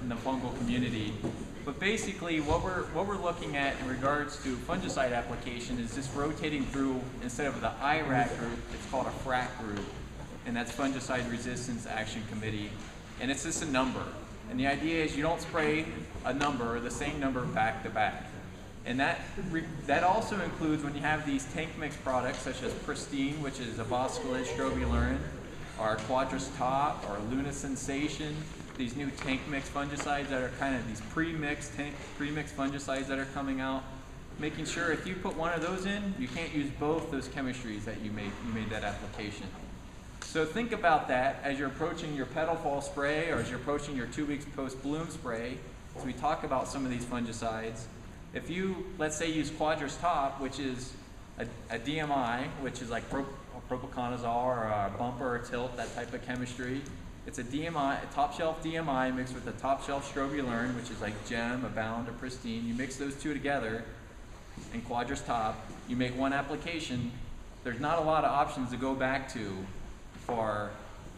in the fungal community. But basically what we're looking at in regards to fungicide application is just rotating through, instead of the IRAC group, it's called a FRAC group, and that's Fungicide Resistance Action Committee. And it's just a number. And the idea is you don't spray a number, the same number back to back. And that also includes when you have these tank mix products such as Pristine, which is a Boscovich strobilurin, or Quadris Top, or Luna Sensation, these new tank mix fungicides that are kind of these pre-mixed fungicides that are coming out. Making sure if you put one of those in, you can't use both those chemistries that you made that application. So think about that as you're approaching your petal fall spray, or as you're approaching your 2 weeks post-bloom spray. So we talk about some of these fungicides. If you, let's say, use Quadris Top, which is a DMI, which is like propiconazole or a bumper or tilt, that type of chemistry. It's a DMI, a top shelf DMI mixed with a top shelf strobilurin, which is like Gem, Abound, or Pristine. You mix those two together in Quadris Top, you make one application. There's not a lot of options to go back to for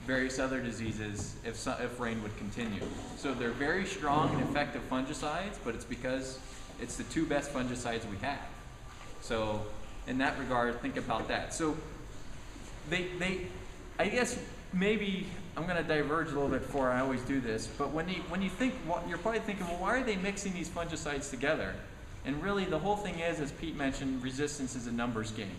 various other diseases if rain would continue. So they're very strong and effective fungicides, but it's because it's the 2 best fungicides we have. So in that regard, think about that. So I guess maybe I'm going to diverge a little bit before I always do this, but when you think, you're probably thinking, well, why are they mixing these fungicides together? And really the whole thing is, as Pete mentioned, resistance is a numbers game.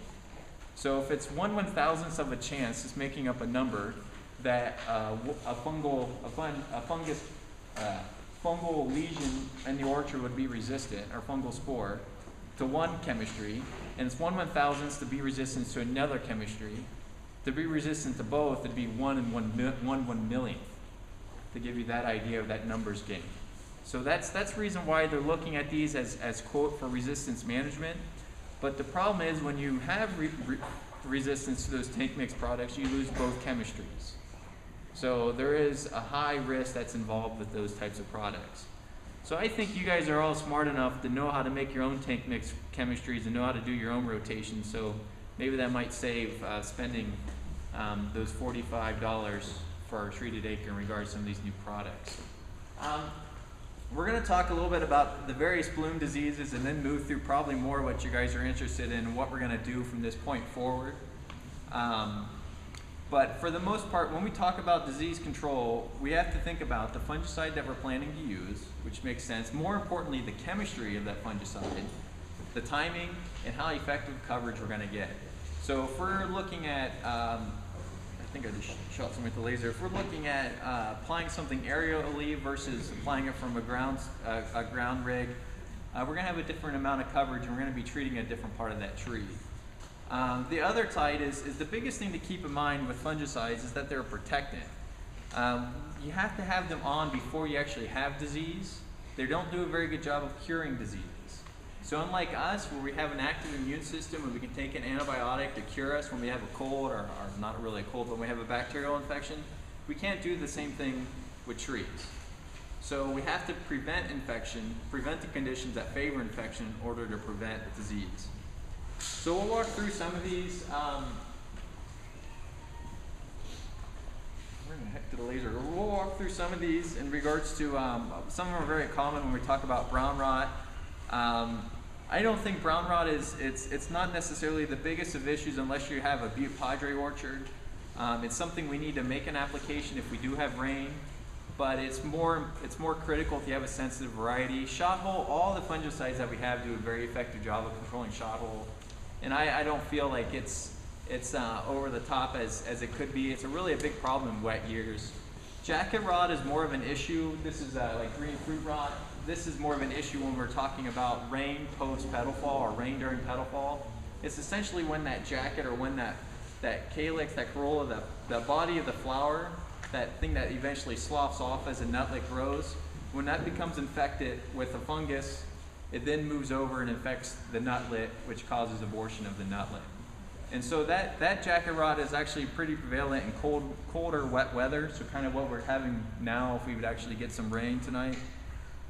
So if it's 1/1000th of a chance, it's making up a number that a fungal lesion in the orchard would be resistant, or fungal spore, to one chemistry, and it's 1/1000th to be resistant to another chemistry. To be resistant to both, it'd be 1 in 1/1,000,000th, to give you that idea of that numbers game. So that's the reason why they're looking at these as quote for resistance management. But the problem is when you have resistance to those tank mix products, you lose both chemistries. So there is a high risk that's involved with those types of products. So I think you guys are all smart enough to know how to make your own tank mix chemistries and know how to do your own rotation. So maybe that might save spending those $45 for a treated acre in regards to some of these new products. We're going to talk a little bit about the various bloom diseases and then move through probably more what you guys are interested in and what we're going to do from this point forward. But for the most part, when we talk about disease control, we have to think about the fungicide that we're planning to use, which makes sense. More importantly, the chemistry of that fungicide, the timing, and how effective coverage we're going to get. So if we're looking at, I think I just shot something with the laser. If we're looking at applying something aerially versus applying it from a ground rig, we're going to have a different amount of coverage, and we're going to be treating a different part of that tree. The other side is the biggest thing to keep in mind with fungicides is that they're a protectant. You have to have them on before you actually have disease. They don't do a very good job of curing disease. So unlike us, where we have an active immune system and we can take an antibiotic to cure us when we have a cold, or not really a cold, but when we have a bacterial infection, we can't do the same thing with trees. So we have to prevent infection, prevent the conditions that favor infection in order to prevent disease. So we'll walk through some of these. Where the heck to the laser? We'll walk through some of these in regards to, some of them are very common when we talk about brown rot. I don't think brown rot it's not necessarily the biggest of issues unless you have a Butte Padre orchard. It's something we need to make an application if we do have rain, but it's more critical if you have a sensitive variety. Shot hole, all the fungicides that we have do a very effective job of controlling shot hole, and I don't feel like it's over the top as it could be. It's really a big problem in wet years. Jacket rot is more of an issue. This is like green fruit rot. This is more of an issue when we're talking about rain post petal fall or rain during petal fall. It's essentially when that jacket, or when that calyx, that corolla, the body of the flower, that thing that eventually sloughs off as a nutlet grows, when that becomes infected with a fungus, it then moves over and infects the nutlet, which causes abortion of the nutlet. And so that jacket rot is actually pretty prevalent in colder, wet weather, so kind of what we're having now if we would actually get some rain tonight.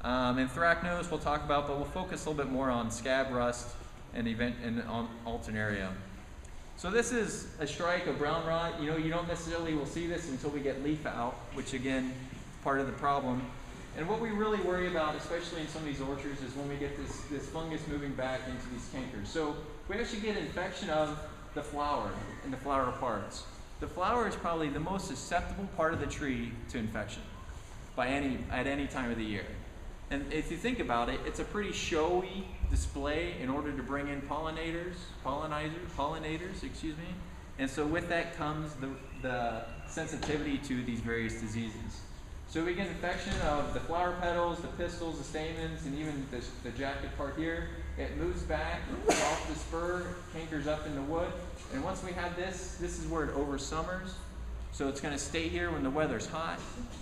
Anthracnose we'll talk about, but we'll focus a little bit more on scab rust and on alternaria. So this is a strike of brown rot. You know, you don't necessarily will see this until we get leaf out, which again, part of the problem. And what we really worry about, especially in some of these orchards, is when we get this fungus moving back into these cankers. So we actually get infection of the flower and the flower parts. The flower is probably the most susceptible part of the tree to infection at any time of the year. And if you think about it, it's a pretty showy display in order to bring in pollinators, excuse me. And so with that comes the sensitivity to these various diseases. So we get infection of the flower petals, the pistils, the stamens, and even the jacket part here. It moves back off the spur, cankers up in the wood. And once we have this is where it over summers. So it's going to stay here when the weather's hot.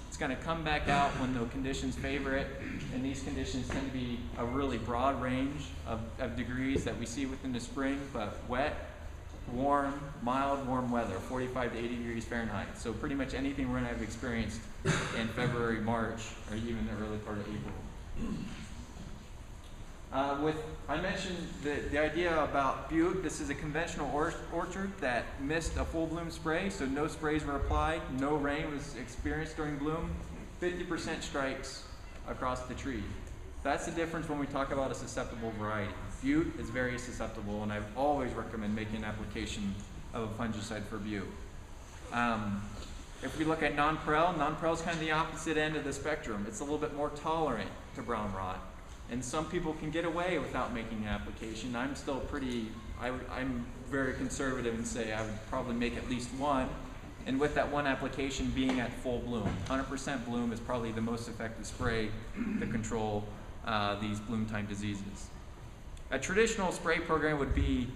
It's going to come back out when the conditions favor it. And these conditions tend to be a really broad range of degrees that we see within the spring, but wet, warm, mild, warm weather, 45 to 80 degrees Fahrenheit. So pretty much anything we're going to have experienced in February, March, or even the early part of April. I mentioned the idea about Butte. This is a conventional orchard that missed a full bloom spray, so no sprays were applied, no rain was experienced during bloom, 50% strikes across the tree. That's the difference when we talk about a susceptible variety. Butte is very susceptible, and I always recommend making an application of a fungicide for Butte. If we look at nonpareil is kind of the opposite end of the spectrum. It's a little bit more tolerant to brown rot. And some people can get away without making an application. I'm still I'm very conservative and say I would probably make at least one. And with that one application being at full bloom. 100% bloom is probably the most effective spray to control these bloom time diseases. A traditional spray program would be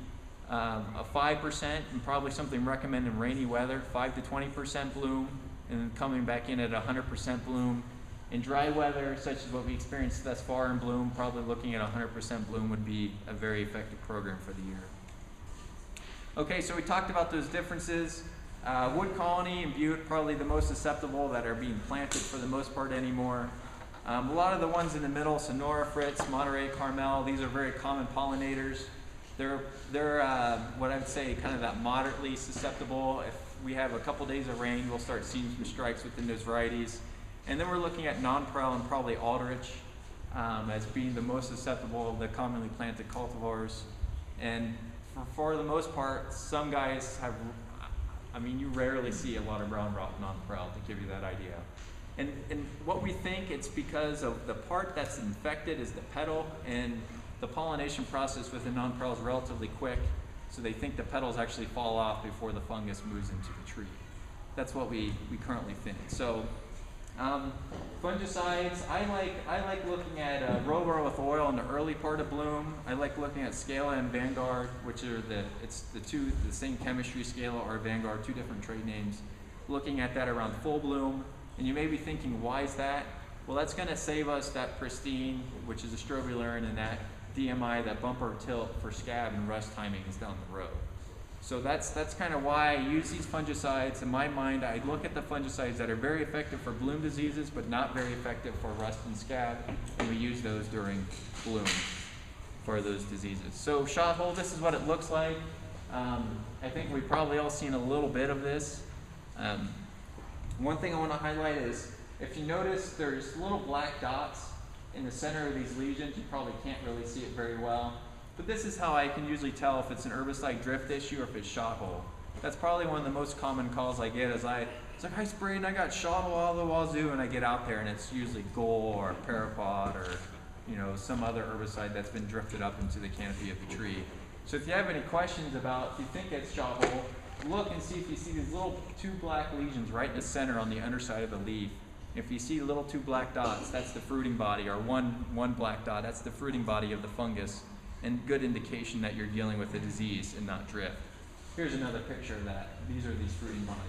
a 5% and probably something recommended in rainy weather, 5 to 20% bloom, and then coming back in at 100% bloom. In dry weather, such as what we experienced thus far in bloom, probably looking at 100% bloom would be a very effective program for the year. Okay, so we talked about those differences. Wood colony and Butte, probably the most susceptible that are being planted for the most part anymore. A lot of the ones in the middle, Sonora, Fritz, Monterey, Carmel, these are very common pollinators. They're what I would say kind of that moderately susceptible. If we have a couple days of rain, we'll start seeing some strikes within those varieties. And then we're looking at nonpareil and probably Aldrich as being the most susceptible of the commonly planted cultivars. And for the most part, some guys have, you rarely see a lot of brown rot nonpareil, to give you that idea. And what we think, it's because of the part that's infected is the petal, and the pollination process with the nonpareil is relatively quick, so they think the petals actually fall off before the fungus moves into the tree. That's what we currently think. So fungicides, I like looking at Rover with oil in the early part of bloom. I like looking at Scala and Vanguard, which are the same chemistry, Scala or Vanguard, two different trade names. Looking at that around full bloom. And you may be thinking, why is that? Well, that's going to save us that pristine, which is a strobilurin, and that DMI, that bumper tilt for scab and rust timing is down the road. So that's kind of why I use these fungicides. In my mind, I look at the fungicides that are very effective for bloom diseases, but not very effective for rust and scab, and we use those during bloom for those diseases. So shot hole, this is what it looks like. I think we've probably all seen a little bit of this. One thing I want to highlight is, if you notice, there's little black dots in the center of these lesions. You probably can't really see it very well. But this is how I can usually tell if it's an herbicide drift issue or if it's shot hole. That's probably one of the most common calls I get. It's like, I sprayed and I got shot hole all the wazoo, and I get out there and it's usually Gol or Parapod or some other herbicide that's been drifted up into the canopy of the tree. So if you have any questions about, if you think it's shot hole, look and see if you see these little 2 black lesions right in the center on the underside of the leaf. If you see little 2 black dots, that's the fruiting body, or one black dot, that's the fruiting body of the fungus, and good indication that you're dealing with a disease and not drift. Here's another picture of that. These are these fruiting bodies.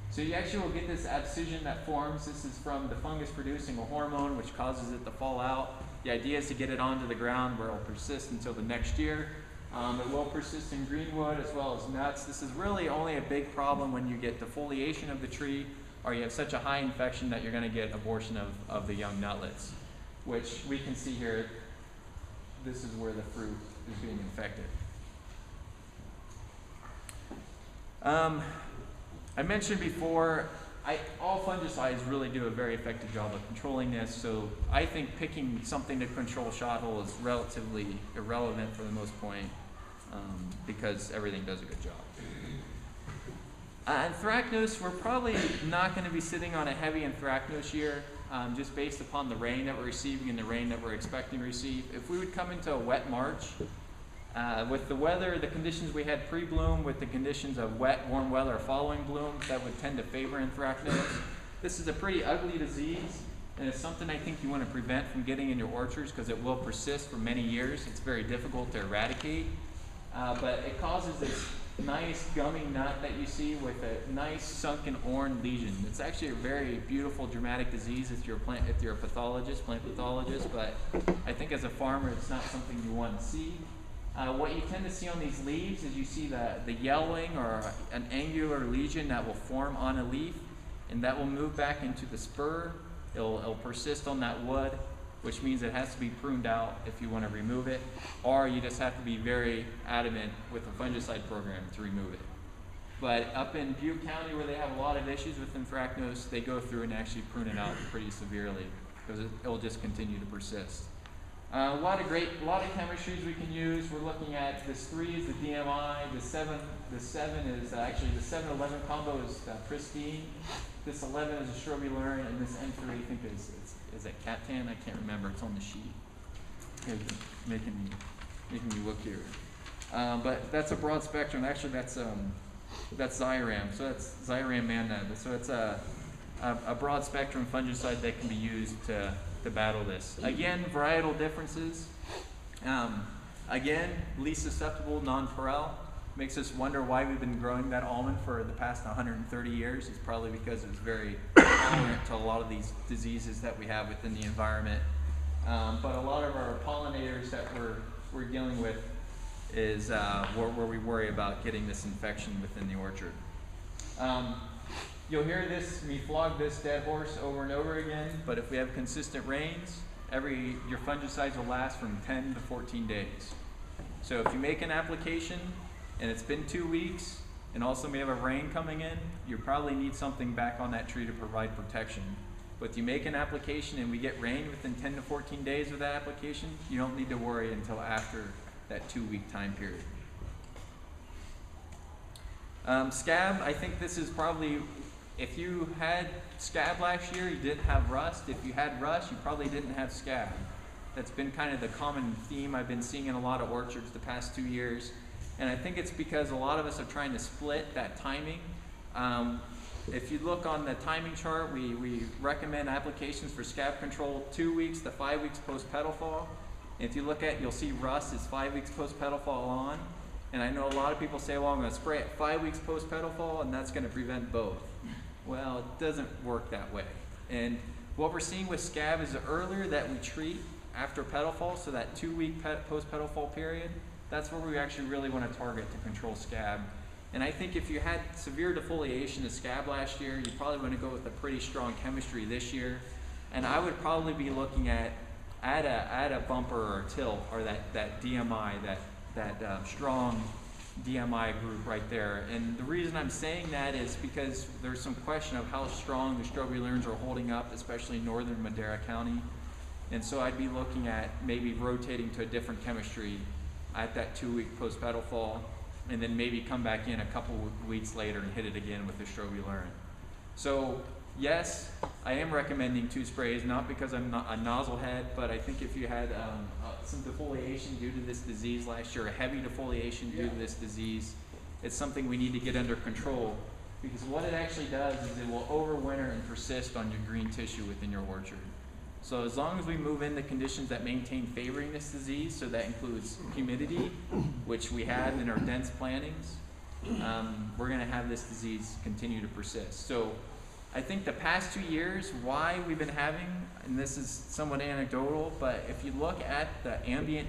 So you actually will get this abscission that forms. This is from the fungus producing a hormone which causes it to fall out. The idea is to get it onto the ground where it will persist until the next year. It will persist in greenwood as well as nuts. This is really only a big problem when you get defoliation of the tree, or you have such a high infection that you're going to get abortion of the young nutlets, which we can see here. This is where the fruit is being infected. I mentioned before all fungicides really do a very effective job of controlling this, so I think picking something to control shot hole is relatively irrelevant for the most point, because everything does a good job. Anthracnose, we're probably not going to be sitting on a heavy anthracnose year, just based upon the rain that we're receiving and the rain that we're expecting to receive. If we would come into a wet March, with the weather, the conditions we had pre-bloom, with the conditions of wet, warm weather following bloom, that would tend to favor anthracnose. This is a pretty ugly disease, and it's something I think you want to prevent from getting in your orchards because it will persist for many years. It's very difficult to eradicate, but it causes this nice gummy nut that you see with a nice sunken orange lesion. It's actually a very beautiful, dramatic disease if you're a pathologist, plant pathologist, but I think as a farmer, it's not something you want to see. What you tend to see on these leaves is you see the yellowing or an angular lesion that will form on a leaf, and that will move back into the spur. It'll persist on that wood, which means it has to be pruned out if you want to remove it, or you just have to be very adamant with a fungicide program to remove it. But up in Butte County, where they have a lot of issues with anthracnose, they go through and actually prune it out pretty severely because it'll just continue to persist. A lot of chemistries we can use. We're looking at this 3 is the DMI, the 7 is actually the 7-11 combo is pristine. This 11 is a strobilurin, and this N3 I think is it Captan? I can't remember. It's on the sheet. It's making me look here. But that's a broad spectrum. Actually, that's Xyram. So that's Xyram Manab. So it's a broad spectrum fungicide that can be used to battle this. Again, varietal differences. Again, least susceptible, non-Pharrell. Makes us wonder why we've been growing that almond for the past 130 years. It's probably because it's very tolerant to a lot of these diseases that we have within the environment. But a lot of our pollinators that we're dealing with is where we worry about getting this infection within the orchard. You'll hear me flog this dead horse over and over again, but if we have consistent rains, your fungicides will last from 10 to 14 days. So if you make an application and it's been 2 weeks, and also we have a rain coming in, you probably need something back on that tree to provide protection. But if you make an application and we get rain within 10 to 14 days of that application, you don't need to worry until after that 2-week time period. Scab, I think this is probably, if you had scab last year, you didn't have rust. If you had rust, you probably didn't have scab. That's been kind of the common theme I've been seeing in a lot of orchards the past 2 years. And I think it's because a lot of us are trying to split that timing. If you look on the timing chart, we recommend applications for scab control 2 weeks to 5 weeks post-petal fall. And if you look at, you'll see rust is 5 weeks post-petal fall on. And I know a lot of people say, well, I'm going to spray it 5 weeks post-petal fall, and that's going to prevent both. Well, it doesn't work that way. And what we're seeing with scab is the earlier that we treat after petal fall, so that 2-week post-petal fall period, that's where we actually really want to target to control scab. And I think if you had severe defoliation of scab last year, you probably want to go with a pretty strong chemistry this year. And I would probably be looking at a bumper or a tilt, or that DMI, that strong DMI group right there. And the reason I'm saying that is because there's some question of how strong the strobilurins are holding up, especially in northern Madera County. And so I'd be looking at maybe rotating to a different chemistry at that 2-week post-petal fall, and then maybe come back in a couple weeks later and hit it again with the strobilurin. So yes, I am recommending 2 sprays, not because I'm not a nozzle head, but I think if you had some defoliation due to this disease last year, a heavy defoliation due to this disease, it's something we need to get under control, because what it actually does is it will overwinter and persist on your green tissue within your orchard. So as long as we move into conditions that maintain favoring this disease, so that includes humidity, which we have in our dense plantings, we're going to have this disease continue to persist. So I think the past 2 years, why we've been having, and this is somewhat anecdotal, but if you look at the ambient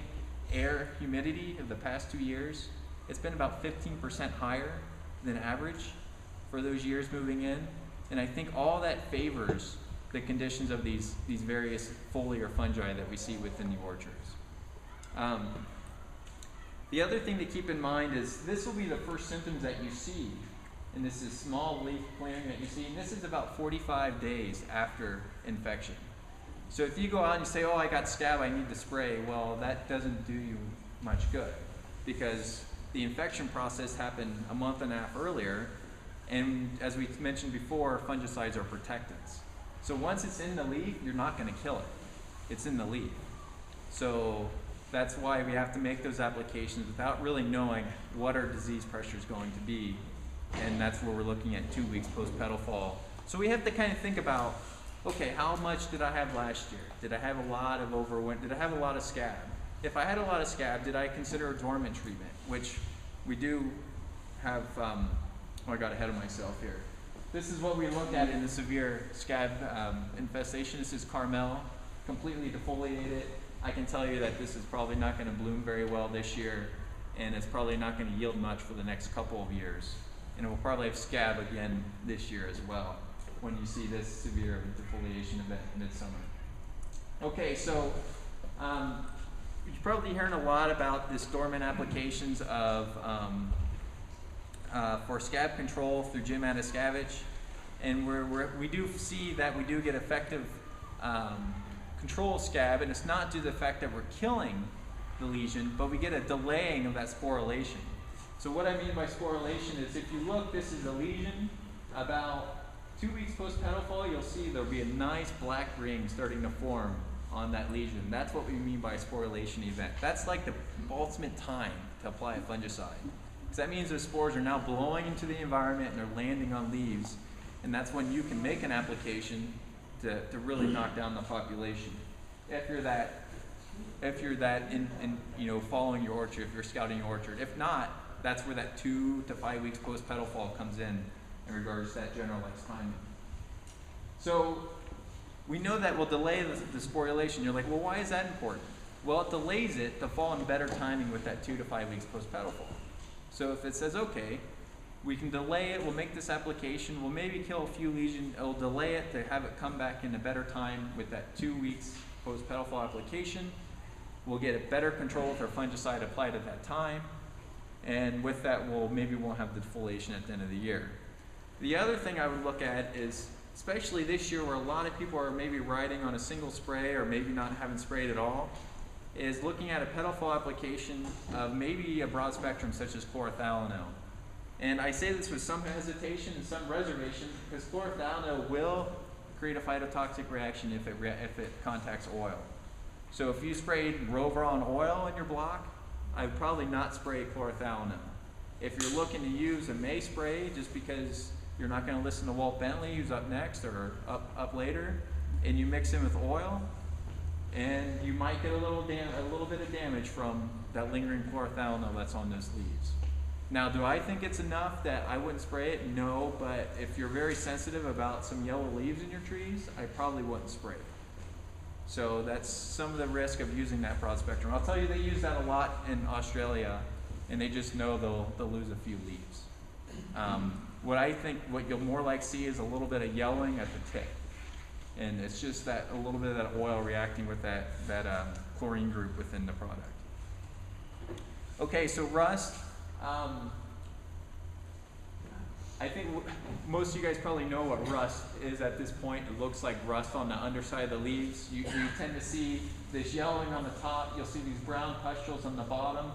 air humidity of the past 2 years, it's been about 15% higher than average for those years moving in. And I think all that favors the conditions of these various foliar fungi that we see within the orchards. The other thing to keep in mind is this will be the first symptoms that you see. and this is small leaf clearing that you see, and this is about 45 days after infection. So if you go out and you say, oh, I got scab, I need to spray, well, that doesn't do you much good because the infection process happened a month and a half earlier, and as we mentioned before, fungicides are protectants. So once it's in the leaf, you're not going to kill it. It's in the leaf. So that's why we have to make those applications without really knowing what our disease pressure is going to be, and that's where we're looking at 2 weeks post-petal fall. So we have to kind of think about, okay, how much did I have last year? Did I have a lot of did I have a lot of scab? If I had a lot of scab, did I consider a dormant treatment? Which we do have, oh, I got ahead of myself here. This is what we look at in the severe scab infestation. This is Carmel, completely defoliated. I can tell you that this is probably not going to bloom very well this year, and it's probably not going to yield much for the next couple of years. And it will probably have scab again this year as well, when you see this severe defoliation event midsummer. Okay, so you're probably hearing a lot about this dormant applications of for scab control through Jim Atascavage, and we do see that we do get effective control of scab, and it's not due to the fact that we're killing the lesion, but we get a delaying of that sporulation. So what I mean by sporulation is, if you look, this is a lesion. About 2 weeks post-petal fall, you'll see there'll be a nice black ring starting to form on that lesion. That's what we mean by a sporulation event. That's like the ultimate time to apply a fungicide. Because that means those spores are now blowing into the environment and they're landing on leaves. And that's when you can make an application to really knock down the population. If you're that in following your orchard, if you're scouting your orchard. If not, that's where that 2 to 5 weeks post-petal fall comes in regards to that generalized timing. So we know that will delay the sporulation. You're like, well, why is that important? Well, it delays it to fall in better timing with that 2 to 5 weeks post-petal fall. So if it says, okay, we can delay it, we'll make this application, we'll maybe kill a few lesions, it'll delay it to have it come back in a better time with that 2 weeks post-petal fall application. We'll get a better control with our fungicide applied at that time, and with that, maybe won't have the defoliation at the end of the year. The other thing I would look at is, especially this year where a lot of people are maybe riding on a single spray or maybe not having sprayed at all, is looking at a petal fall application of maybe a broad spectrum such as chlorothalonil. And I say this with some hesitation and some reservation because chlorothalonil will create a phytotoxic reaction if it contacts oil. So if you sprayed Rover on oil in your block, I would probably not spray chlorothalonil. If you're looking to use a May spray just because you're not going to listen to Walt Bentley, who's up next or up later, and you mix in with oil, and you might get a little bit of damage from that lingering chlorothalonil that's on those leaves. Now, do I think it's enough that I wouldn't spray it? No, but if you're very sensitive about some yellow leaves in your trees, I probably wouldn't spray it. So that's some of the risk of using that broad spectrum. I'll tell you, they use that a lot in Australia, and they just know they'll lose a few leaves. What you'll more like see is a little bit of yellowing at the tip. And it's just that a little bit of that oil reacting with that chlorine group within the product. Okay, so rust. I think most of you guys probably know what rust is at this point. It looks like rust on the underside of the leaves. You tend to see this yellowing on the top. You'll see these brown pustules on the bottom.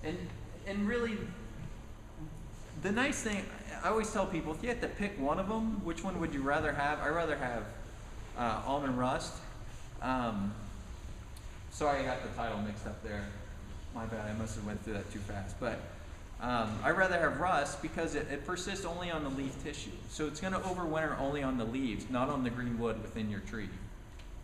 And really, the nice thing, I always tell people, if you had to pick one of them, which one would you rather have? I'd rather have almond rust. Sorry, I got the title mixed up there. My bad, I must have went through that too fast. But I'd rather have rust because it persists only on the leaf tissue. So it's going to overwinter only on the leaves, not on the green wood within your tree.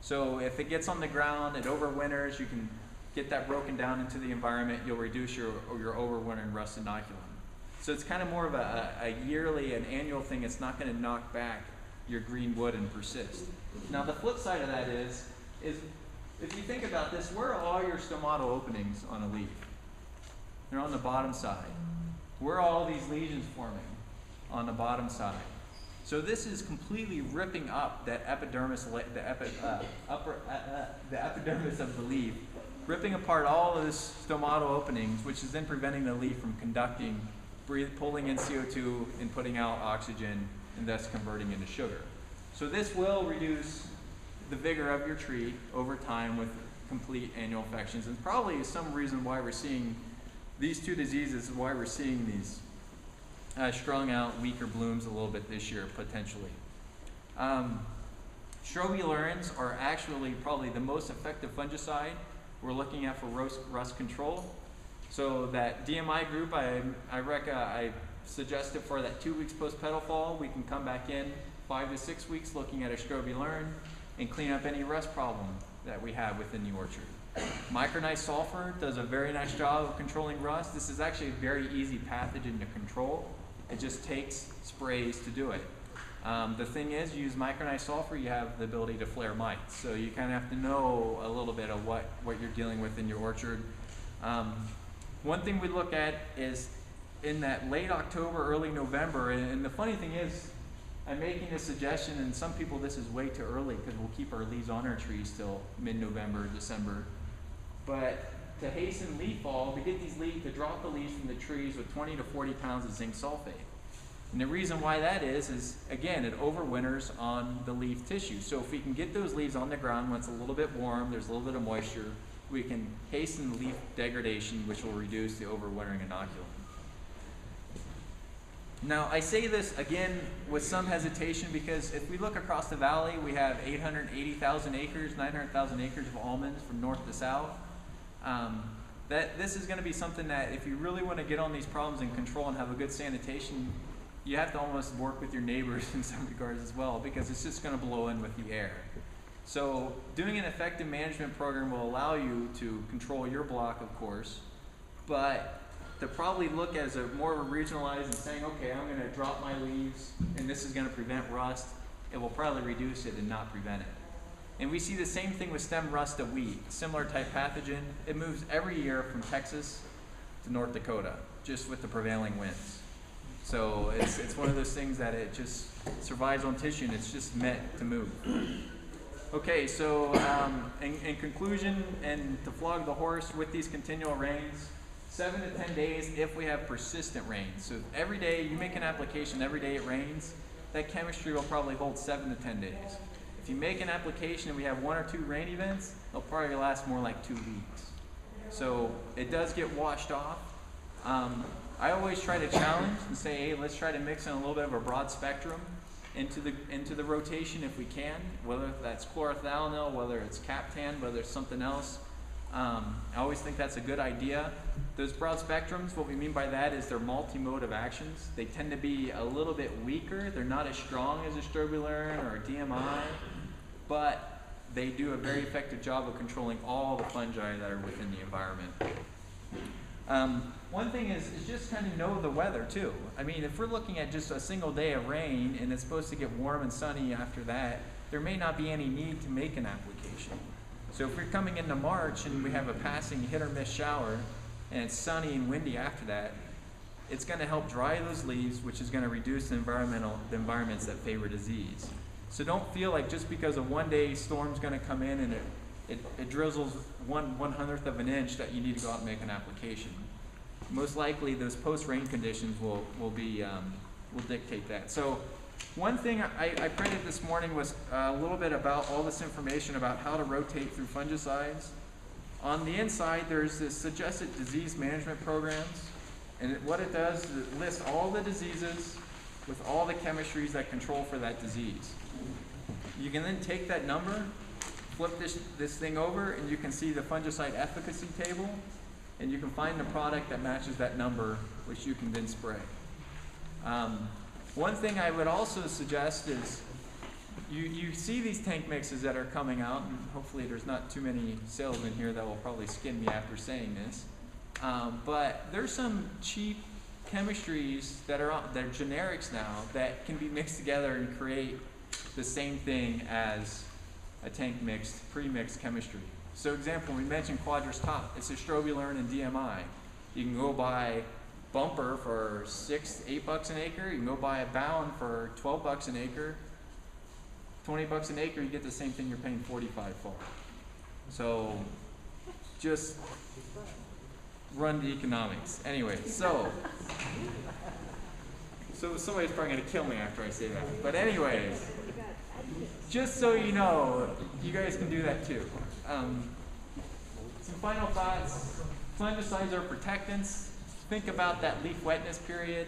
So if it gets on the ground, it overwinters, you can get that broken down into the environment, you'll reduce your overwintering rust inoculum. So it's kind of more of an annual thing. It's not going to knock back your green wood and persist. Now the flip side of that is if you think about this, where are all your stomatal openings on a leaf? They're on the bottom side. Where are all these lesions forming? On the bottom side. So this is completely ripping up that epidermis, the epidermis of the leaf, ripping apart all of those stomatal openings, which is then preventing the leaf from conducting pulling in CO2 and putting out oxygen, and thus converting into sugar. So this will reduce the vigor of your tree over time with complete annual infections, and probably is some reason why we're seeing these two diseases, why we're seeing these strung out, weaker blooms a little bit this year, potentially. Strobilurins are actually probably the most effective fungicide we're looking at for rust control. So that DMI group, I suggested for that 2 weeks post petal fall, we can come back in 5 to 6 weeks looking at a strobilurin and clean up any rust problem that we have within the orchard. Micronized sulfur does a very nice job of controlling rust. This is actually a very easy pathogen to control. It just takes sprays to do it. The thing is, you use micronized sulfur, you have the ability to flare mites. So you kind of have to know a little bit of what you're dealing with in your orchard. One thing we look at is in that late October, early November, and the funny thing is, I'm making a suggestion, and some people this is way too early because we'll keep our leaves on our trees till mid-November, December. But to hasten leaf fall, we get these leaves to drop the leaves from the trees with 20 to 40 pounds of zinc sulfate. And the reason why that is again, it overwinters on the leaf tissue. So if we can get those leaves on the ground when it's a little bit warm, there's a little bit of moisture, we can hasten leaf degradation, which will reduce the overwintering inoculum. Now, I say this again with some hesitation because if we look across the valley, we have 880,000 acres, 900,000 acres of almonds from north to south. This is going to be something that if you really want to get on these problems and control and have a good sanitation, you have to almost work with your neighbors in some regards as well, because it's just going to blow in with the air. So doing an effective management program will allow you to control your block, of course, but to probably look as a more of a regionalized and saying, okay, I'm going to drop my leaves and this is going to prevent rust, it will probably reduce it and not prevent it. And we see the same thing with stem rust of wheat, similar type pathogen. It moves every year from Texas to North Dakota, just with the prevailing winds. So it's one of those things that it just survives on tissue and it's just meant to move. Okay, so in conclusion, and to flog the horse with these continual rains, 7 to 10 days if we have persistent rains. So every day you make an application, every day it rains, that chemistry will probably hold 7 to 10 days. If you make an application and we have 1 or 2 rain events, they'll probably last more like 2 weeks. So it does get washed off. I always try to challenge and say, hey, let's try to mix in a little bit of a broad spectrum into the rotation if we can, whether that's chlorothalonil, whether it's Captan, whether it's something else. I always think that's a good idea. Those broad spectrums, what we mean by that is they're multi-mode of actions. They tend to be a little bit weaker. They're not as strong as a strobilurin or a DMI, but they do a very effective job of controlling all the fungi that are within the environment. One thing is just kind of know the weather too. I mean, if we're looking at just a single day of rain and it's supposed to get warm and sunny after that, there may not be any need to make an application. So if we're coming into March and we have a passing hit or miss shower and it's sunny and windy after that, it's going to help dry those leaves, which is going to reduce the environments that favor disease. So don't feel like just because a one-day storm's going to come in and it drizzles 1/100th of an inch that you need to go out and make an application. Most likely those post-rain conditions will dictate that. So one thing I printed this morning was a little bit about all this information about how to rotate through fungicides. On the inside, there's this suggested disease management programs, and what it does is it lists all the diseases with all the chemistries that control for that disease. You can then take that number, flip this thing over, and you can see the fungicide efficacy table, and you can find the product that matches that number, which you can then spray. One thing I would also suggest is you see these tank mixes that are coming out, and hopefully there's not too many salesmen here that will probably skin me after saying this, but there's some cheap chemistries they're generics now that can be mixed together and create the same thing as a tank mixed, pre-mixed chemistry. So example, we mentioned Quadris Top. It's a strobilurin and DMI. You can go buy Bumper for $6 to $8 an acre. You can go buy a Bound for $12 an acre. $20 an acre, you get the same thing you're paying $45 for. So just run the economics. Anyway, so somebody's probably gonna kill me after I say that. But anyways, just so you know, you guys can do that too. Some final thoughts. Fungicides are protectants. Think about that leaf wetness period.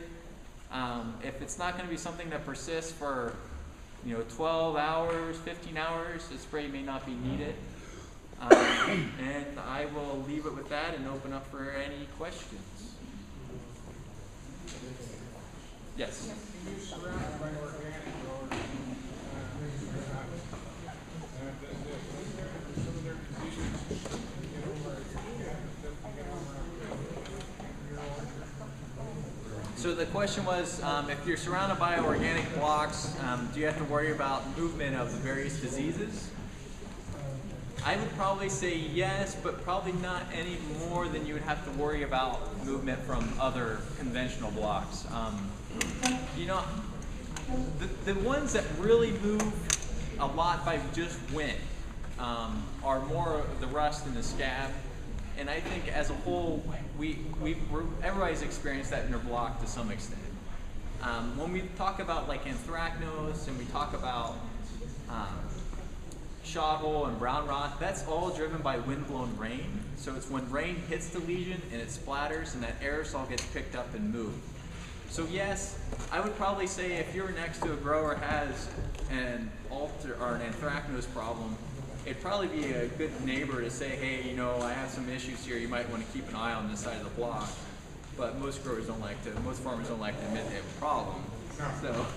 If it's not going to be something that persists for 12 hours, 15 hours, the spray may not be needed. And I will leave it with that and open up for any questions. Yes? Can you surround by organic growers? Some of their diseases get over. So the question was, if you're surrounded by organic blocks, do you have to worry about movement of the various diseases? I would probably say yes, but probably not any more than you would have to worry about movement from other conventional blocks. The ones that really move a lot by just wind are more the rust and the scab. And I think as a whole, everybody's experienced that in their block to some extent. When we talk about like anthracnose and we talk about shottle and brown rot, that's all driven by wind-blown rain. So it's when rain hits the lesion and it splatters and that aerosol gets picked up and moved. So yes, I would probably say if you're next to a grower who has an anthracnose problem, it'd probably be a good neighbor to say, hey, I have some issues here, you might want to keep an eye on this side of the block. But most growers don't like to, most farmers don't like to admit they have a problem. So.